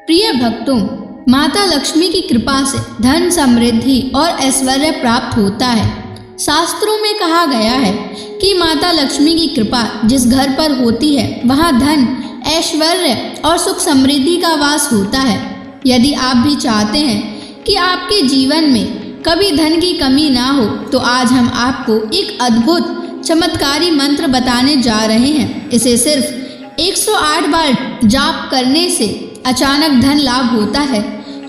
प्रिय भक्तों, माता लक्ष्मी की कृपा से धन, समृद्धि और ऐश्वर्य प्राप्त होता है। शास्त्रों में कहा गया है कि माता लक्ष्मी की कृपा जिस घर पर होती है वहाँ धन, ऐश्वर्य और सुख समृद्धि का वास होता है। यदि आप भी चाहते हैं कि आपके जीवन में कभी धन की कमी ना हो तो आज हम आपको एक अद्भुत चमत्कारी मंत्र बताने जा रहे हैं। इसे सिर्फ 108 बार जाप करने से अचानक धन लाभ होता है,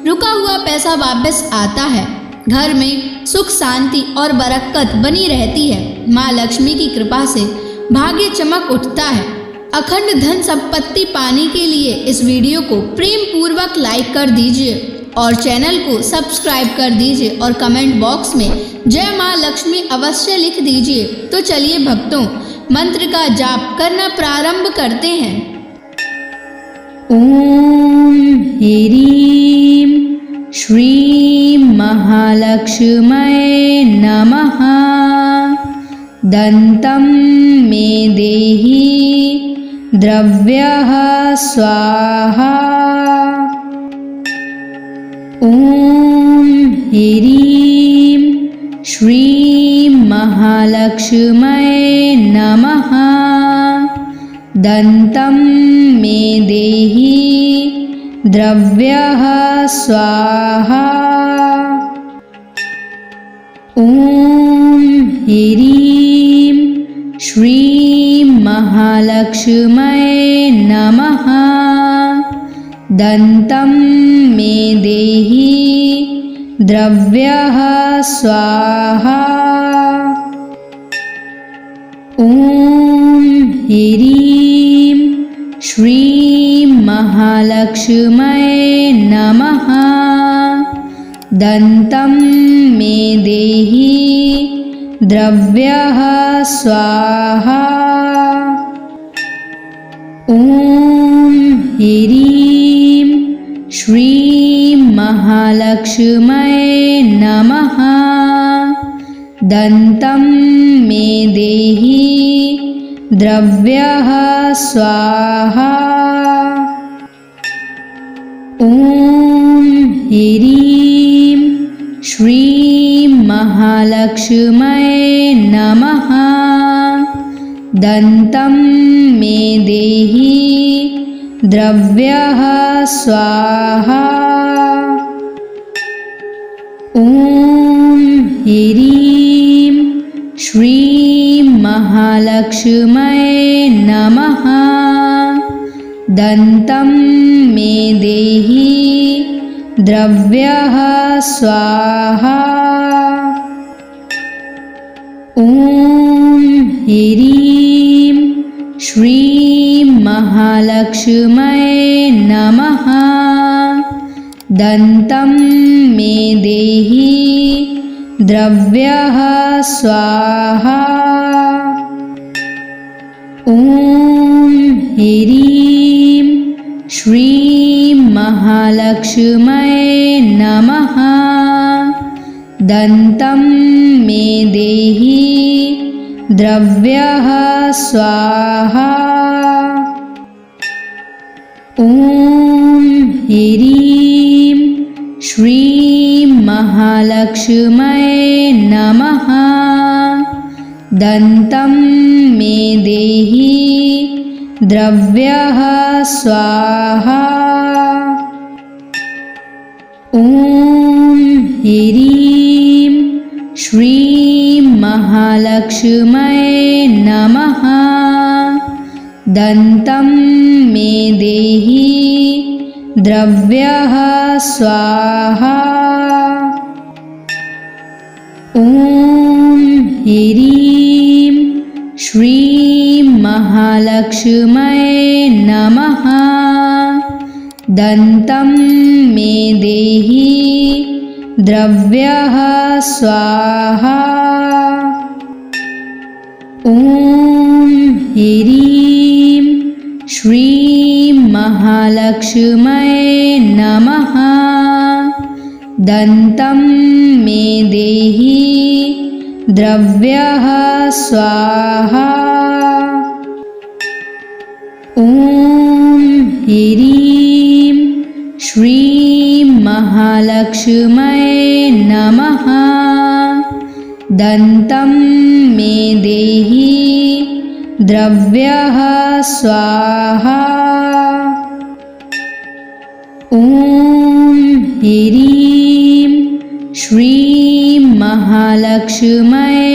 रुका हुआ पैसा वापस आता है, घर में सुख, शांति और बरकत बनी रहती है। माँ लक्ष्मी की कृपा से भाग्य चमक उठता है। अखंड धन संपत्ति पाने के लिए इस वीडियो को प्रेम पूर्वक लाइक कर दीजिए और चैनल को सब्सक्राइब कर दीजिए और कमेंट बॉक्स में जय माँ लक्ष्मी अवश्य लिख दीजिए। तो चलिए भक्तों, मंत्र का जाप करना प्रारंभ करते हैं। ओम ह्रीं श्रीं महालक्ष्म्यै नमः। दन्तं मे देहि द्रव्यः स्वाहा। ओम ह्रीं श्रीं महालक्ष्म्यै नमः। दन्तं मे देहि द्रव्यः स्वाहा। ओम ह्रीं श्रीं महालक्ष्म्यै नमः। दन्तं मे देहि द्रव्यः स्वाहा। ओम ह्रीं श्रीं महालक्ष्म्यै नमः। दन्तं मे देहि द्रव्यः स्वाहा। ओम ह्रीं श्रीं महालक्ष्म्यै नमः। दन्तं मे देहि द्रव्यः स्वाहा। ओम ह्रीं श्रीं महालक्ष्म्यै नमः। दन्तं मे देहि द्रव्यः स्वाहा। ओम ह्रीं श्रीं महालक्ष्म्यै नमः। दन्तं मे देहि द्रव्यः स्वाहा। ओम ह्रीं श्रीं महालक्ष्म्यै नमः। दन्तं मे देहि द्रव्यः स्वाहा। ओम ह्रीं श्रीं महालक्ष्म्यै नमः। दन्तं मे देहि द्रव्यः स्वाहा। ओम ह्रीं श्रीं महालक्ष्म्यै नमः। दन्तं मे देहि द्रव्यः स्वाहा। ओम ह्रीं श्रीं महालक्ष्म्यै नमः। दन्तं मे देहि द्रव्यः स्वाहा। ओम ह्रीं श्रीं महालक्ष्म्यै नमः। दन्तं मे देहि द्रव्यः स्वाहा। ओम ह्रीं श्रीं महालक्ष्म्यै नमः। दन्तं मे देहि द्रव्यः स्वाहा। ओम ह्रीं महालक्ष्म्यै नमः। दन्तं मे देहि द्रव्यः स्वाहा। ॐ ह्रीं श्रीं महालक्ष्म्यै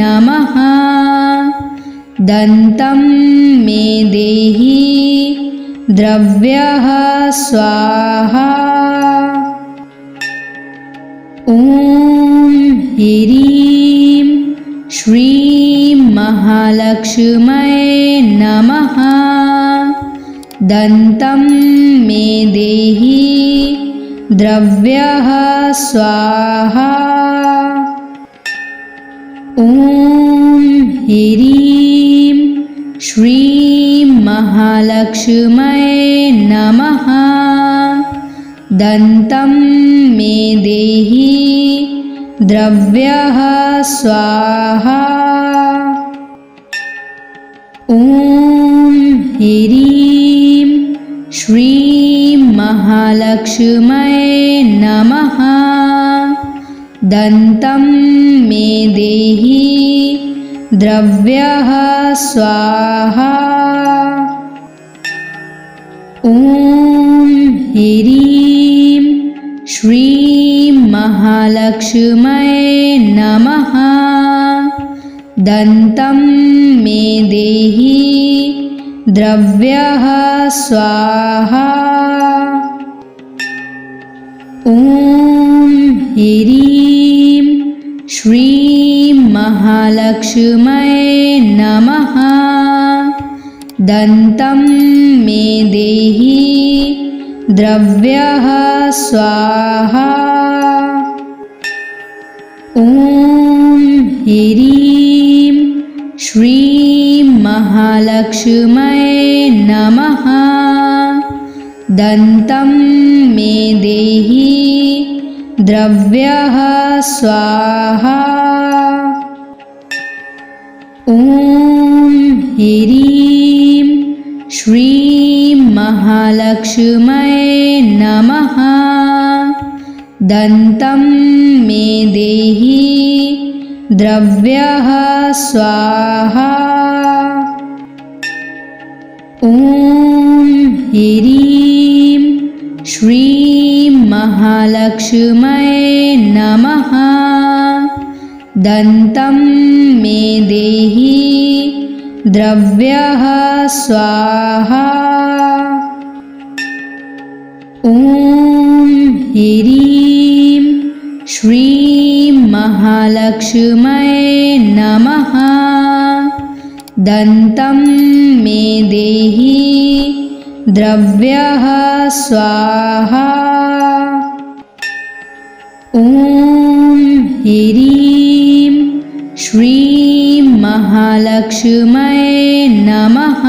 नमः। दन्तं मे देहि द्रव्यः स्वाहा। ॐ ह्रीं श्रीं महालक्ष्म्यै नमः। दन्तं मे देहि द्रव्यः स्वाहा। ॐ ह्रीं श्रीं महालक्ष्म्यै नमः। दन्तं मे देहि द्रव्यः स्वाहा। ॐ ह्रीं श्रीं महालक्ष्म्यै नमः। दन्तं मे देहि द्रव्यः स्वाहा। ॐ ह्रीं श्रीं महालक्ष्म्यै नमः। दन्तं मे देहि द्रव्यः स्वाहा। ॐ ह्रीं श्रीं महालक्ष्म्यै नमः। दन्तं मे देहि द्रव्यः स्वाहा। ॐ ह्रीं श्रीं महालक्ष्म्यै नमः। दन्तं मे देहि द्रव्यः स्वाहा। ॐ ह्रीं श्रीं महालक्ष्म्यै नमः। दन्तं मे देहि द्रव्यः स्वाहा। ॐ ह्रीं श्रीं महालक्ष्म्यै नमः। दन्तं मे देहि द्रव्यः स्वाहा। ॐ ह्रीं श्रीं महालक्ष्म्यै नमः। दन्तं मे देहि द्रव्यः स्वाहा। ॐ ह्रीं श्रीं महालक्ष्म्यै नमः।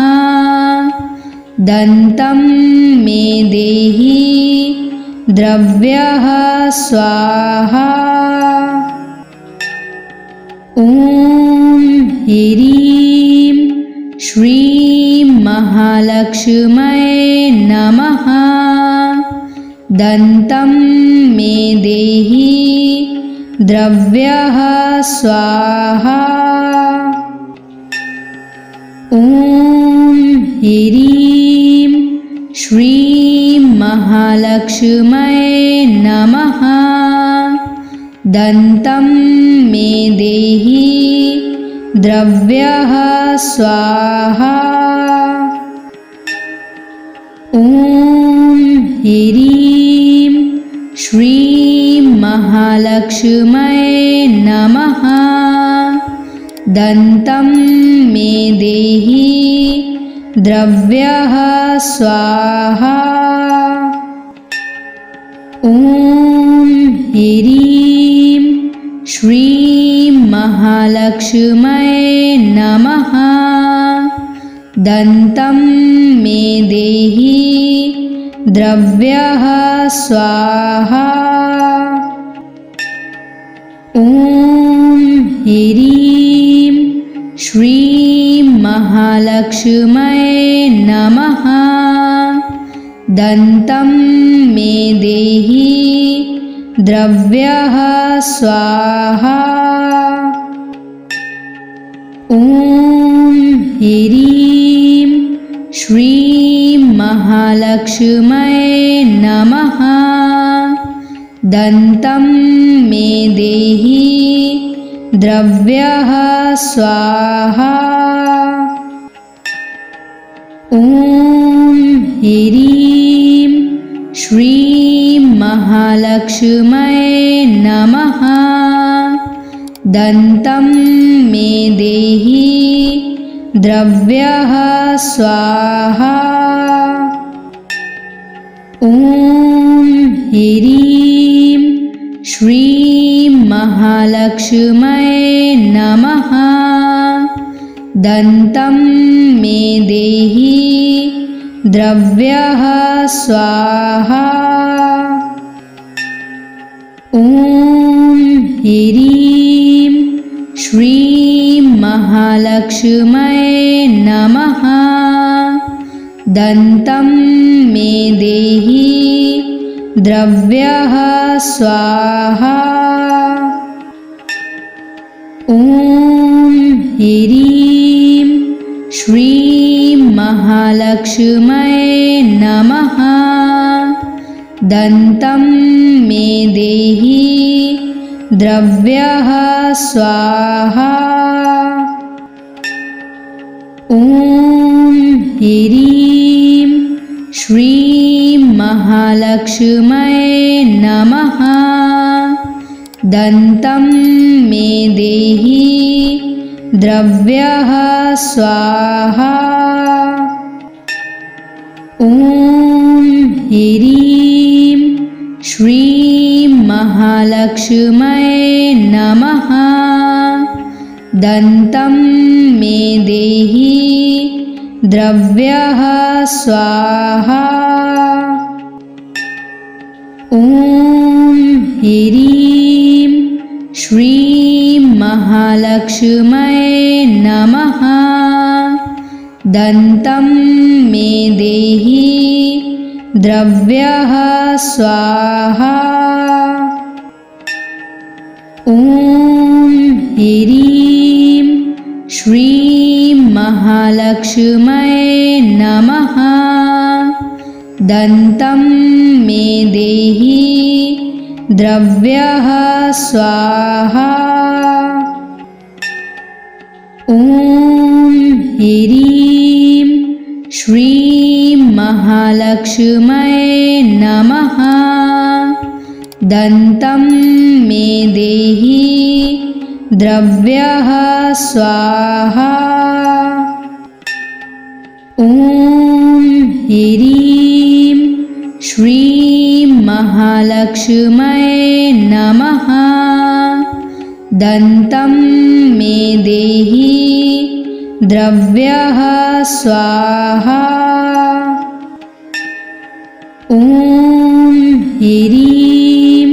दन्तं मे देहि द्रव्यः स्वाहा। ॐ ह्रीं श्रीं महालक्ष्म्यै नमः। दन्तं मे देहि द्रव्यः स्वाहा। ॐ ह्रीं श्रीं महालक्ष्म्यै नमः। दन्तं मे देहि द्रव्यः स्वाहा। ॐ ह्रीं श्रीं महालक्ष्म्यै नमः। दन्तं मे देहि द्रव्यः स्वाहा। ॐ ह्रीं श्रीं महालक्ष्म्यै नमः। दन्तं मे देहि द्रव्यः स्वाहा। ॐ ह्रीं श्रीं महालक्ष्म्यै नमः। दन्तं मे देहि द्रव्यः स्वाहा। ॐ ह्रीं श्रीं महालक्ष्म्यै नमः। दन्तं मे देहि द्रव्यः स्वाहा। ॐ ह्रीं श्रीं महालक्ष्म्यै नमः। दन्तं मे देहि द्रव्यः स्वाहा। ॐ ह्रीं श्रीं महालक्ष्म्यै नमः। दन्तं मे देहि द्रव्यः स्वाहा। ॐ ह्रीं श्रीं महालक्ष्म्यै नमः। दन्तं मे देहि द्रव्यः स्वाहा। ॐ ह्रीं श्रीं महालक्ष्म्यै नमः। दन्तं मे देहि द्रव्यः स्वाहा। ॐ ह्रीं श्रीं महालक्ष्म्यै नमः। दन्तं मे देहि द्रव्यः स्वाहा। ॐ ह्रीं श्रीं महालक्ष्म्यै नमः। दन्तं मे देहि द्रव्यः स्वाहा। ॐ ह्रीं श्रीं महालक्ष्म्यै नमः। दन्तं मे देहि द्रव्यः स्वाहा। ॐ ह्रीं श्रीं महालक्ष्म्यै नमः। दन्तं मे देहि द्रव्यः स्वाहा। ॐ ह्रीं श्रीं महालक्ष्म्यै नमः। दन्तं मे देहि द्रव्यः स्वाहा। ॐ ह्रीं श्रीं महालक्ष्म्यै नमः। दन्तं मे देहि द्रव्यः स्वाहा। ॐ ह्रीं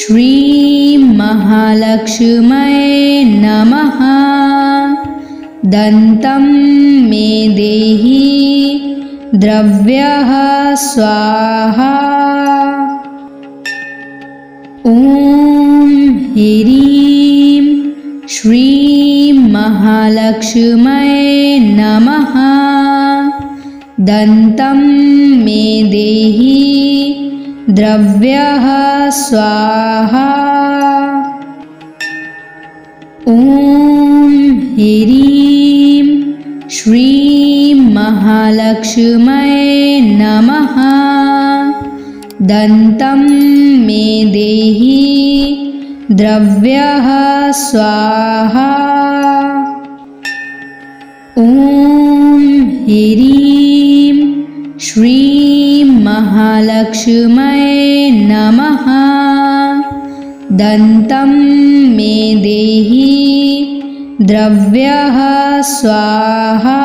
श्रीं महालक्ष्म्यै नमः। दन्तं मे देहि द्रव्यः स्वाहा। ॐ ह्रीं श्रीं महालक्ष्म्यै नमः। दन्तं मे देहि द्रव्यः स्वाहा। ॐ ह्रीं श्रीं महालक्ष्म्यै नमः। दन्तं मे देहि द्रव्यः स्वाहा। ॐ ह्रीं श्रीं महालक्ष्म्यै नमः। दन्तं मे देहि द्रव्यः स्वाहा।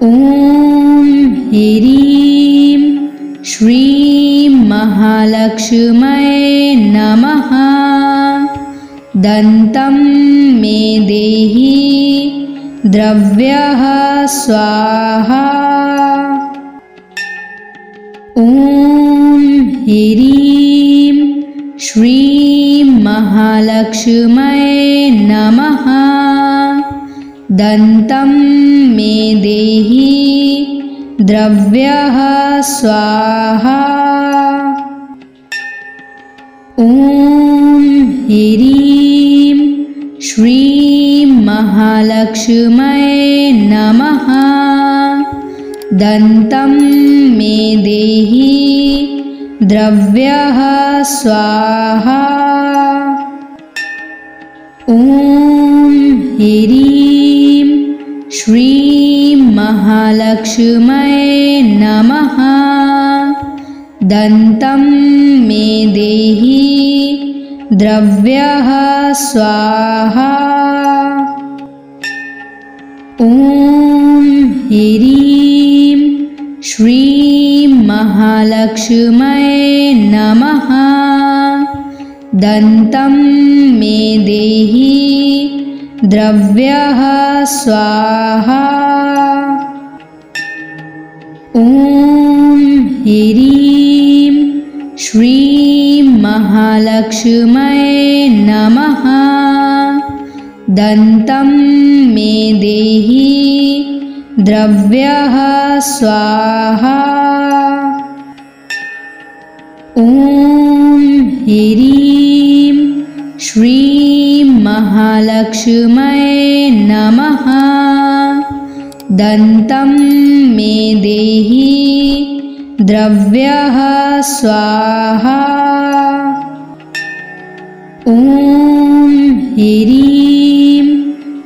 ॐ ह्रीं श्रीं महालक्ष्म्यै नमः। दन्तं मे देहि द्रव्यः स्वाहा। ॐ ह्रीं श्रीं महालक्ष्म्यै नमः। दन्तं मे देहि द्रव्यः स्वाहा। ॐ ह्रीं श्रीं महालक्ष्म्यै नमः। दन्तं मे देहि द्रव्यः स्वाहा। ॐ ह्रीं श्रीं महालक्ष्म्यै नमः। दन्तं मे देहि द्रव्यः स्वाहा। ॐ ह्रीं श्रीं महालक्ष्म्यै नमः। दन्तं मे देहि द्रव्यः स्वाहा। ॐ ह्रीं श्रीं महालक्ष्म्यै नमः। दन्तं मे देहि द्रव्यः स्वाहा। ॐ ह्रीं श्रीं महालक्ष्म्यै नमः। दन्तं मे देहि द्रव्यः स्वाहा। ॐ ह्रीं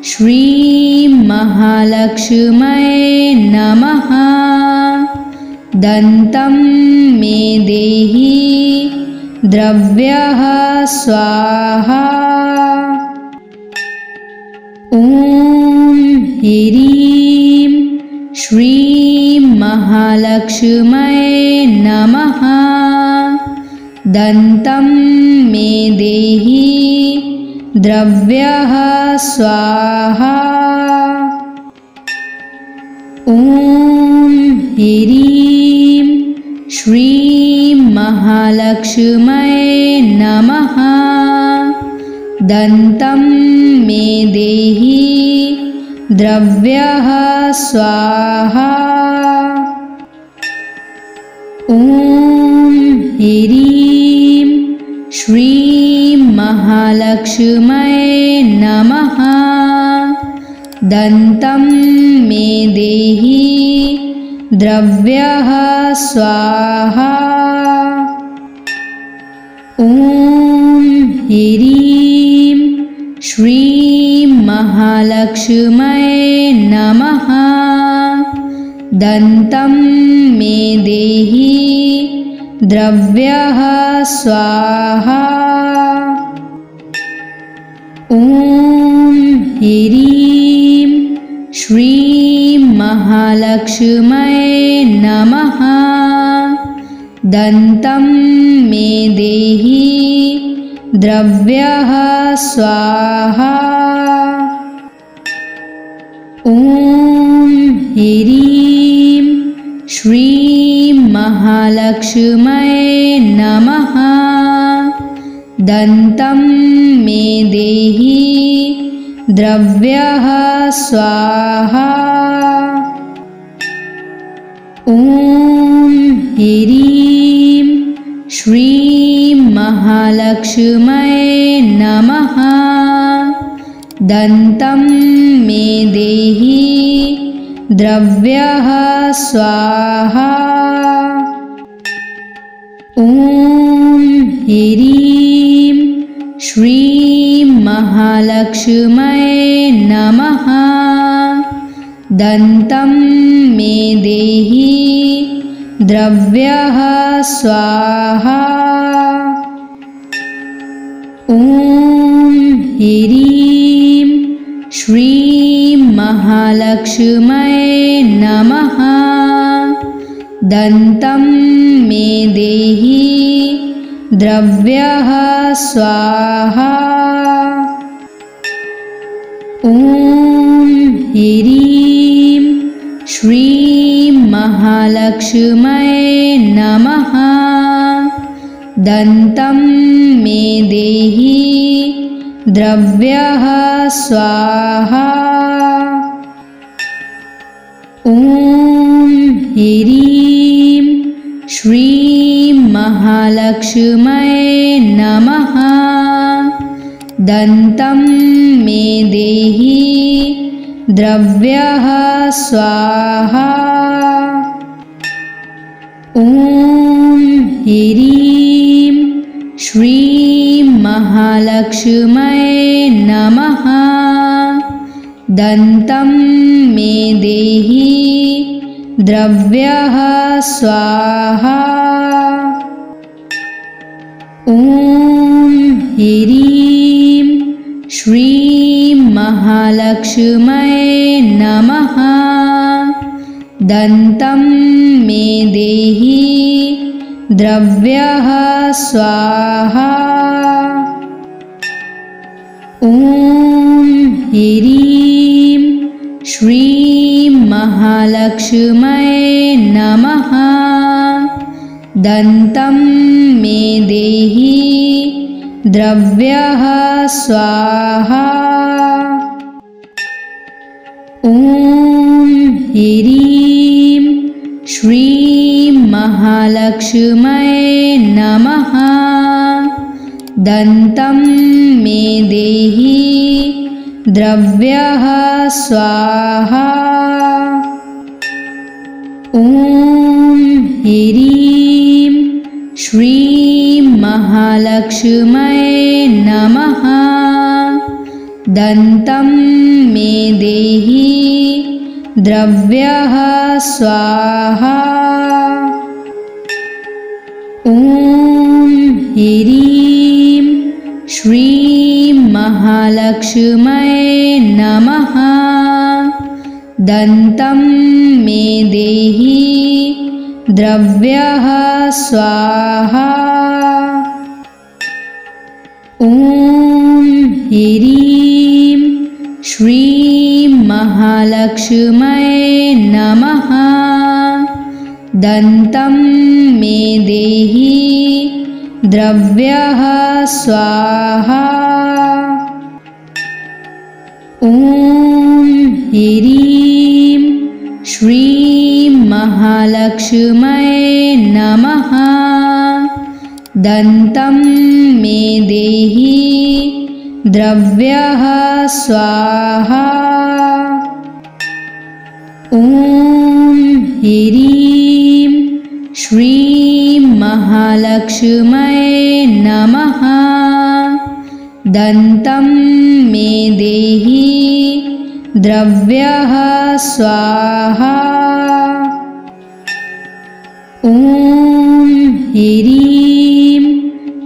श्रीं महालक्ष्म्यै नमः। दन्तं मे देहि द्रव्यः स्वाहा। ॐ ह्रीं श्रीं महालक्ष्म्यै नमः। दन्तं मे देहि द्रव्यः स्वाहा। ॐ ह्रीं श्रीं महालक्ष्म्यै नमः। दन्तं मे देहि द्रव्यः स्वाहा। ॐ ह्रीं श्रीं महालक्ष्म्यै नमः। दन्तं मे देहि द्रव्यः स्वाहा। ॐ ह्रीं श्रीं महालक्ष्म्यै नमः। दन्तं मे देहि द्रव्यः स्वाहा। ॐ ह्रीं श्रीं महालक्ष्म्यै नमः। दन्तं मे देहि द्रव्यः स्वाहा। ॐ ह्रीं श्रीं महालक्ष्म्यै नमः। दन्तं मे देहि द्रव्यः स्वाहा। ॐ ह्रीं श्रीं महालक्ष्म्यै नमः। दन्तं मे देहि द्रव्यः स्वाहा। ॐ ह्रीं श्रीं महालक्ष्म्यै नमः। दन्तं मे देहि द्रव्यः स्वाहा। ॐ ह्रीं श्रीं महालक्ष्म्यै नमः। दन्तं मे देहि द्रव्यः स्वाहा। ॐ ह्रीं श्रीं महालक्ष्म्यै नमः। दन्तं मे देहि द्रव्यः स्वाहा। ॐ ह्रीं श्रीं महालक्ष्म्यै नमः। दन्तं मे देहि द्रव्यः स्वाहा। ॐ ह्रीं श्रीं महालक्ष्म्यै नमः। दन्तं मे देहि द्रव्यः स्वाहा। ॐ ह्रीं श्रीं महालक्ष्म्यै नमः। दन्तं मे देहि द्रव्यः स्वाहा। ॐ ह्रीं श्रीं महालक्ष्म्यै नमः। दन्तं मे देहि द्रव्यः स्वाहा। ॐ ह्रीं श्रीं महालक्ष्म्यै नमः। दन्तं मे देहि द्रव्यः स्वाहा। ॐ ह्रीं श्रीं महालक्ष्म्यै नमः। दन्तं मे देहि द्रव्यः स्वाहा। ॐ ह्रीं श्रीं महालक्ष्म्यै नमः। दन्तं मे देहि द्रव्यः स्वाहा। ॐ ह्रीं श्रीं महालक्ष्म्यै नमः। दन्तं मे देहि द्रव्यः स्वाहा। ॐ ह्रीं श्रीं महालक्ष्म्यै नमः। दन्तं मे देहि द्रव्यः स्वाहा। ॐ ह्रीं श्रीं महालक्ष्म्यै नमः। दन्तं मे देहि द्रव्यः स्वाहा। ॐ ह्रीं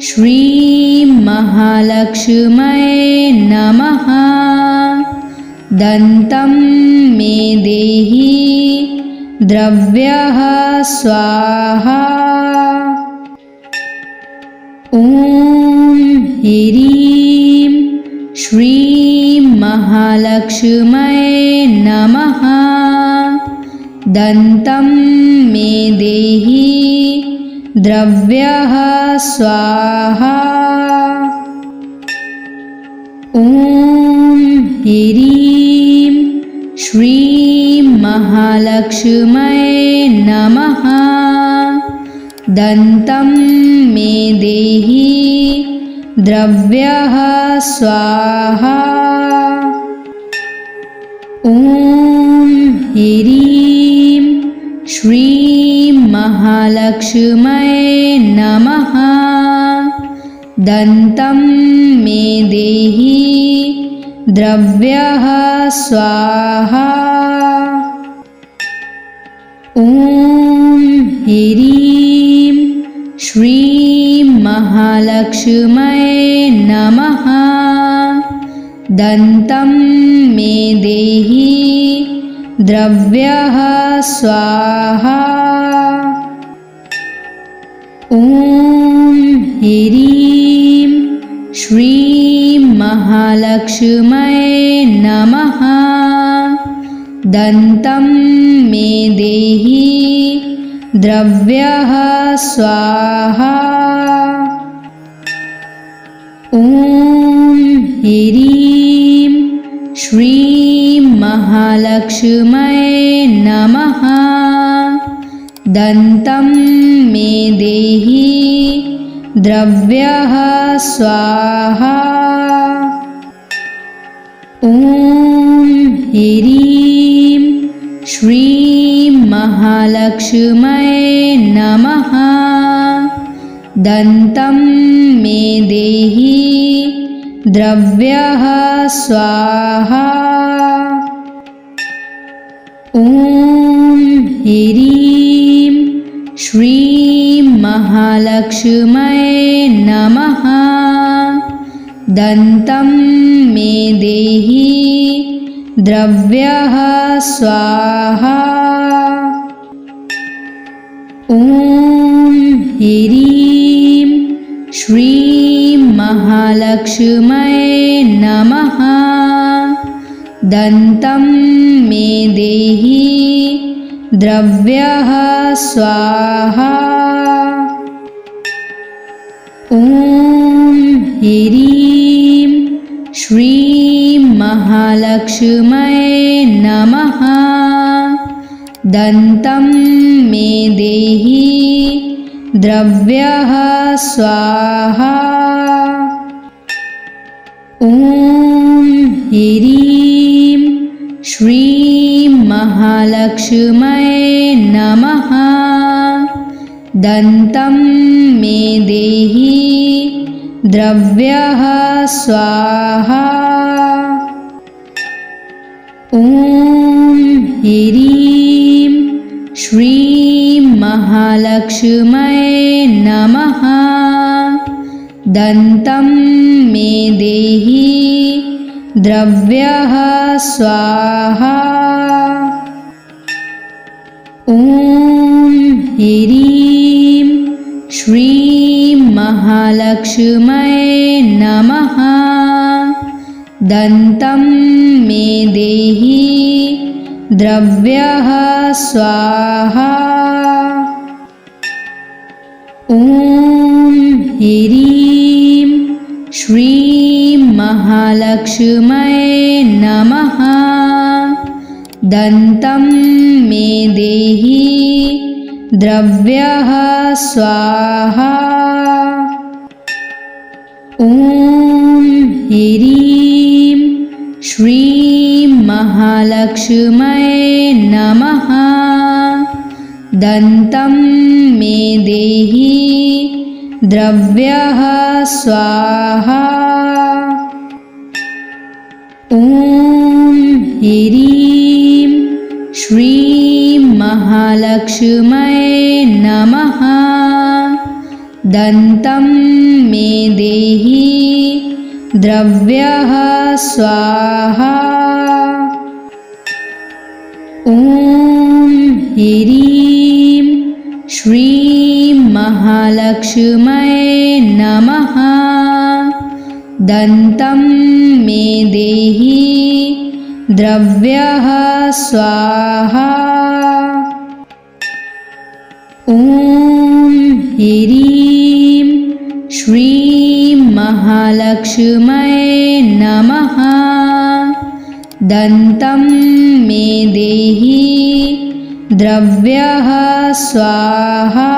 श्रीं महालक्ष्म्यै नमः। दन्तं मे देहि द्रव्यः स्वाहा। ॐ ह्रीं श्रीं महालक्ष्म्यै नमः। दन्तं मे देहि द्रव्यः स्वाहा। ॐ ह्रीं श्रीं महालक्ष्म्यै नमः। दन्तं मे देहि द्रव्यः स्वाहा। ॐ ह्रीं श्रीं महालक्ष्म्यै नमः। दन्तं मे देहि द्रव्यः स्वाहा। ॐ ह्रीं श्रीं महालक्ष्म्यै नमः। दन्तं मे देहि द्रव्यः स्वाहा। ॐ ह्रीं श्रीं महालक्ष्म्यै नमः। दन्तं मे देहि द्रव्यः स्वाहा। ॐ ह्रीं श्रीं महालक्ष्म्यै नमः। दन्तं मे देहि द्रव्यः स्वाहा। ॐ ह्रीं श्रीं महालक्ष्म्यै नमः। दन्तं मे देहि द्रव्यः स्वाहा। ॐ ह्रीं श्रीं महालक्ष्म्यै नमः। दन्तं मे देहि द्रव्यः स्वाहा। ॐ ह्रीं श्रीं महालक्ष्म्यै नमः। दन्तं मे देहि द्रव्यः स्वाहा। ॐ ह्रीं श्रीं महालक्ष्म्यै नमः। दन्तं मे देहि द्रव्यः स्वाहा। ॐ ह्रीं श्रीं महालक्ष्म्यै नमः। दन्तं मे देहि द्रव्यः स्वाहा। ॐ ह्रीं श्रीं महालक्ष्म्यै नमः। दन्तं मे देहि द्रव्यः स्वाहा। ॐ ह्रीं श्रीं महालक्ष्म्यै नमः। दन्तं मे देहि द्रव्यः स्वाहा। ॐ ह्रीं श्रीं महालक्ष्म्यै नमः। दन्तं मे देहि द्रव्यः स्वाहा। ॐ ह्रीं श्रीं महालक्ष्म्यै नमः। दन्तं मे देहि द्रव्यः स्वाहा। ॐ ह्रीं श्रीं महालक्ष्म्यै नमः। दन्तं मे देहि द्रव्यः स्वाहा। ॐ ह्रीं श्रीं महालक्ष्म्यै नमः। दन्तं मे देहि द्रव्यः स्वाहा। ॐ ह्रीं श्रीं महालक्ष्म्यै नमः। दन्तं मे देहि द्रव्यः स्वाहा।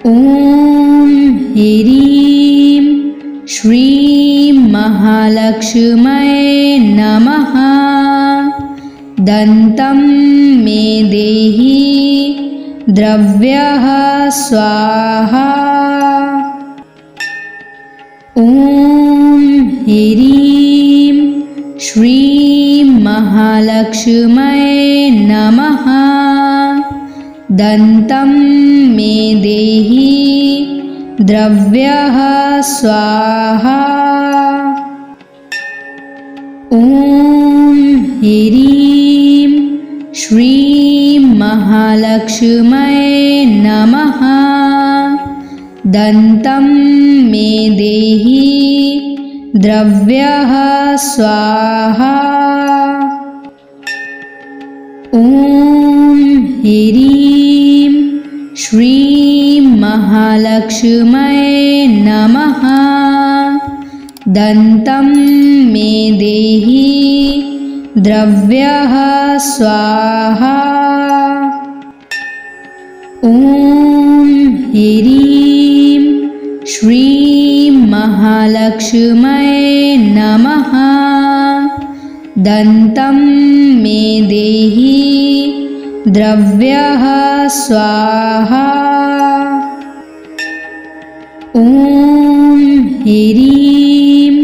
ॐ ह्रीं श्रीं महालक्ष्म्यै नमः। दन्तं मे देहि द्रव्यः स्वाहा। ॐ ह्रीं श्रीं महालक्ष्म्यै नमः। दन्तं मे देहि द्रव्यः स्वाहा। ॐ ह्रीं श्रीं महालक्ष्म्यै नमः। दन्तं मे देहि द्रव्यः स्वाहा। ॐ ह्रीं श्रीं महालक्ष्म्यै महालक्ष्म्यै नमः। दन्तं मे देहि द्रव्यः स्वाहा। ॐ ह्रीं श्रीं महालक्ष्म्यै नमः। दन्तं मे देहि द्रव्यः स्वाहा। ॐ ह्रीं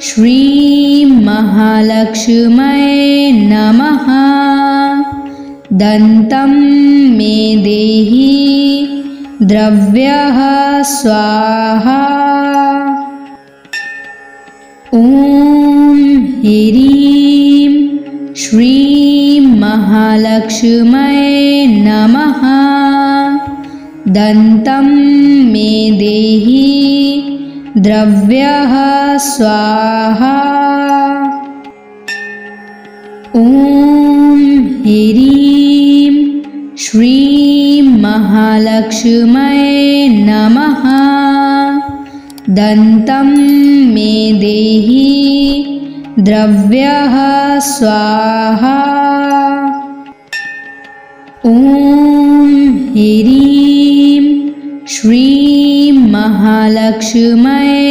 श्रीं महालक्ष्म्यै नमः। दन्तं मे देहि द्रव्यः स्वाहा। ॐ ह्रीं श्रीं महालक्ष्म्यै नमः। दन्तं मे देहि द्रव्यः स्वाहा। ॐ ह्रीं श्रीं महालक्ष्म्यै नमः। दन्तं मे देहि द्रव्यः स्वाहा। ॐ ह्रीं श्रीं महालक्ष्म्यै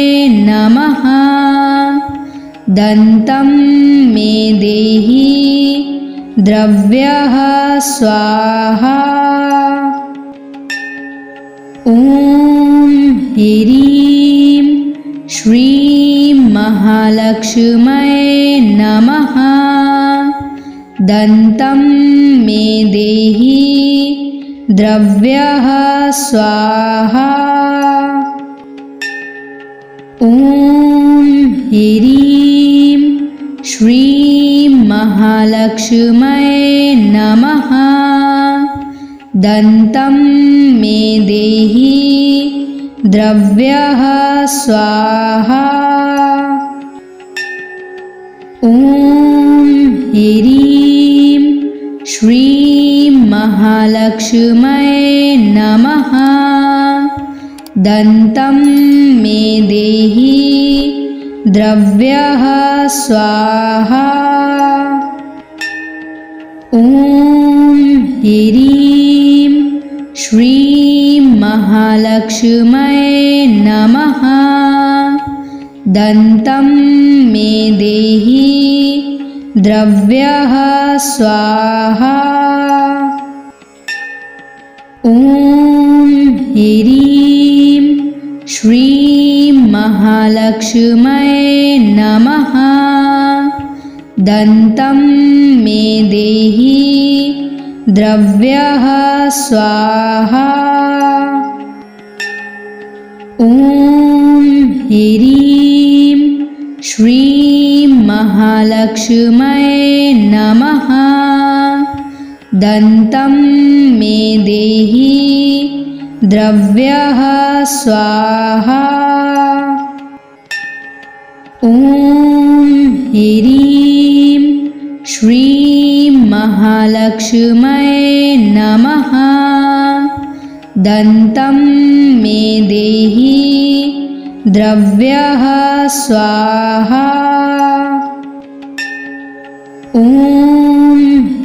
नमः। दन्तं मे देहि द्रव्यः स्वाहा। ॐ ह्रीं श्रीं महालक्ष्म्यै नमः। दन्तं मे देहि द्रव्यः स्वाहा। ॐ ह्रीं श्रीं महालक्ष्म्यै नमः। दन्तं मे देहि द्रव्यः स्वाहा। ॐ ह्रीं श्रीं महालक्ष्म्यै नमः। दन्तं मे देहि द्रव्यः स्वाहा। ॐ ह्रीं श्रीं महालक्ष्म्यै नमः। दन्तं मे देहि द्रव्यः स्वाहा। ॐ ह्रीं श्रीं महालक्ष्म्यै नमः। दन्तं मे देहि द्रव्यः स्वाहा। ॐ ह्रीं श्रीं महालक्ष्म्यै नमः। दन्तं मे देहि द्रव्यः स्वाहा। ॐ ह्रीं श्रीं महालक्ष्म्यै नमः। दन्तं मे देहि द्रव्यः स्वाहा। ॐ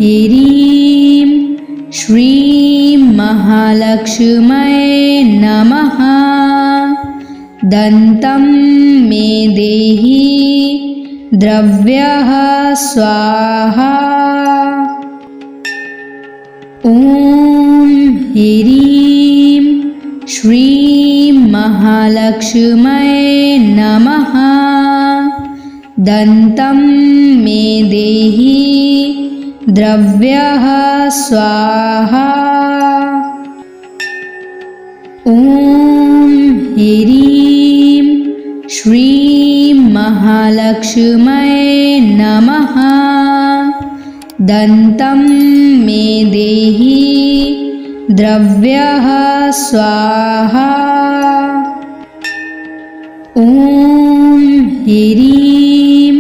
ह्रीं श्रीं महालक्ष्म्यै नमः। दन्तं मे देहि द्रव्यः स्वाहा। ॐ ह्रीं श्रीं महालक्ष्म्यै नमः। दन्तं मे देहि द्रव्यः स्वाहा। ॐ ह्रीं श्रीं महालक्ष्म्यै नमः। दन्तं मे देहि द्रव्यः स्वाहा। ॐ ह्रीं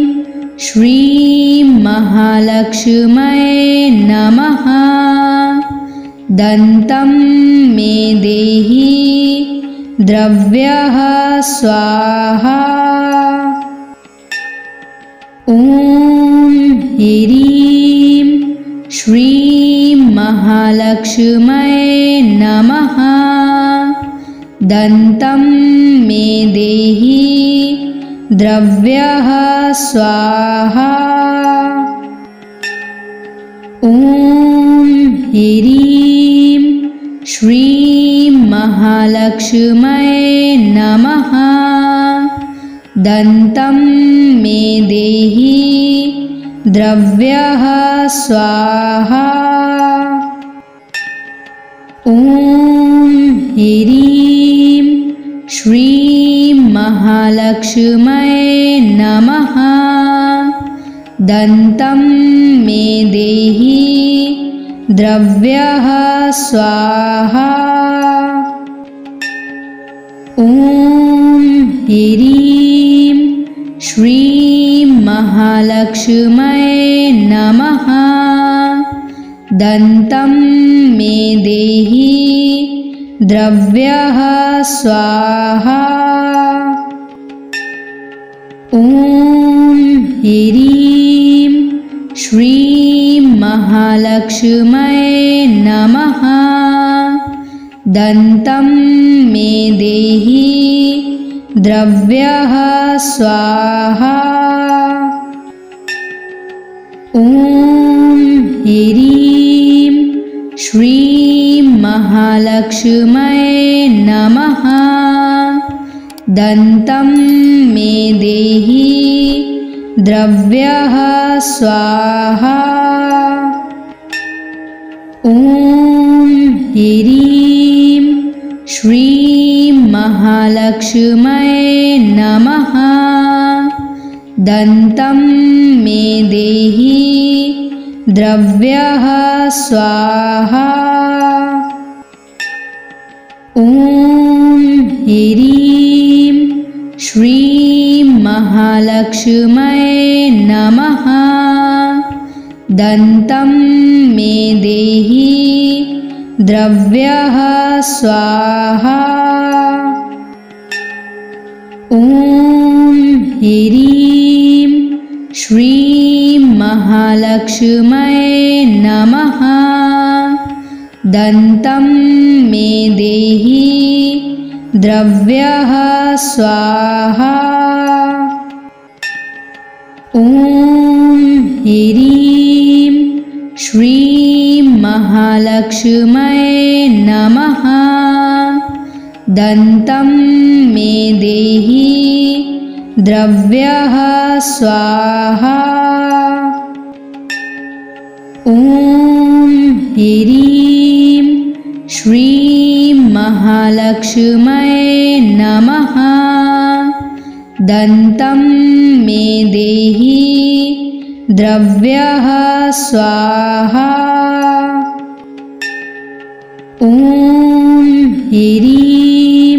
श्रीं महालक्ष्म्यै नमः। दन्तं मे देहि द्रव्यः स्वाहा। ॐ ह्रीं श्रीं महालक्ष्म्यै नमः। दन्तं मे देहि द्रव्यः स्वाहा। ॐ ह्रीं श्रीं महालक्ष्म्यै नमः। दन्तं मे देहि द्रव्यः स्वाहा। ॐ ह्रीं श्रीं महालक्ष्म्यै नमः। दन्तं मे देहि द्रव्यः स्वाहा। ॐ ह्रीं श्रीं महालक्ष्म्यै नमः। दन्तं मे देहि द्रव्यः स्वाहा। ॐ ह्रीं श्रीं महालक्ष्म्यै नमः। दन्तं मे देहि द्रव्यः स्वाहा। ॐ ह्रीं श्रीं महालक्ष्म्यै नमः। दन्तं मे देहि द्रव्यः स्वाहा। ॐ ह्रीं श्रीं महालक्ष्म्यै नमः। दन्तं मे देहि द्रव्यः स्वाहा। ॐ ह्रीं श्रीं महालक्ष्म्यै नमः। दन्तं मे देहि द्रव्यः स्वाहा। ॐ ह्रीं श्रीं महालक्ष्म्यै नमः। दन्तं मे देहि द्रव्यः स्वाहा। ॐ ह्रीं श्रीं महालक्ष्म्यै नमः। दन्तं मे देहि द्रव्यः स्वाहा। ॐ ह्रीं श्रीं महालक्ष्म्यै नमः। दन्तं मे देहि द्रव्यः स्वाहा। ॐ ह्रीं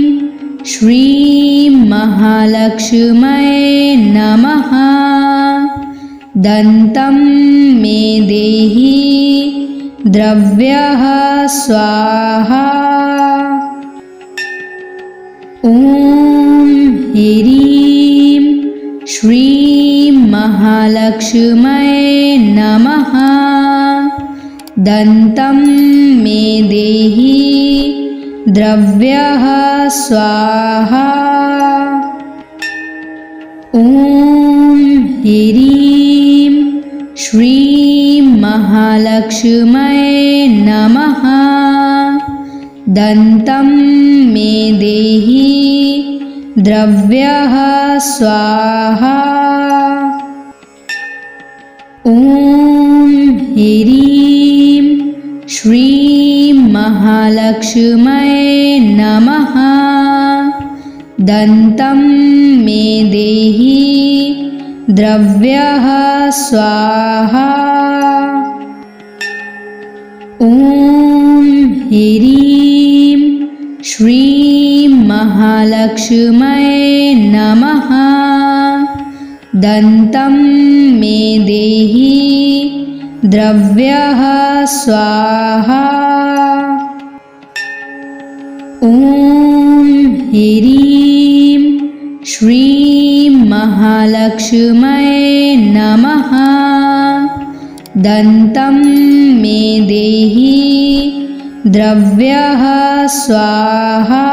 श्रीं महालक्ष्म्यै नमः। दन्तं मे देहि द्रव्यः स्वाहा। ॐ ह्रीं श्रीं महालक्ष्म्यै नमः। दन्तं मे देहि द्रव्यः स्वाहा। ॐ ह्रीं श्रीं महालक्ष्म्यै नमः। दन्तं मे देहि द्रव्यः स्वाहा। ॐ ह्रीं श्रीं महालक्ष्म्यै नमः। दन्तं मे देहि द्रव्यः स्वाहा। ॐ ह्रीं श्रीं महालक्ष्म्यै नमः। दन्तं मे देहि द्रव्यः स्वाहा। ॐ ह्रीं श्रीं महालक्ष्म्यै नमः। दन्तं मे देहि द्रव्यः स्वाहा।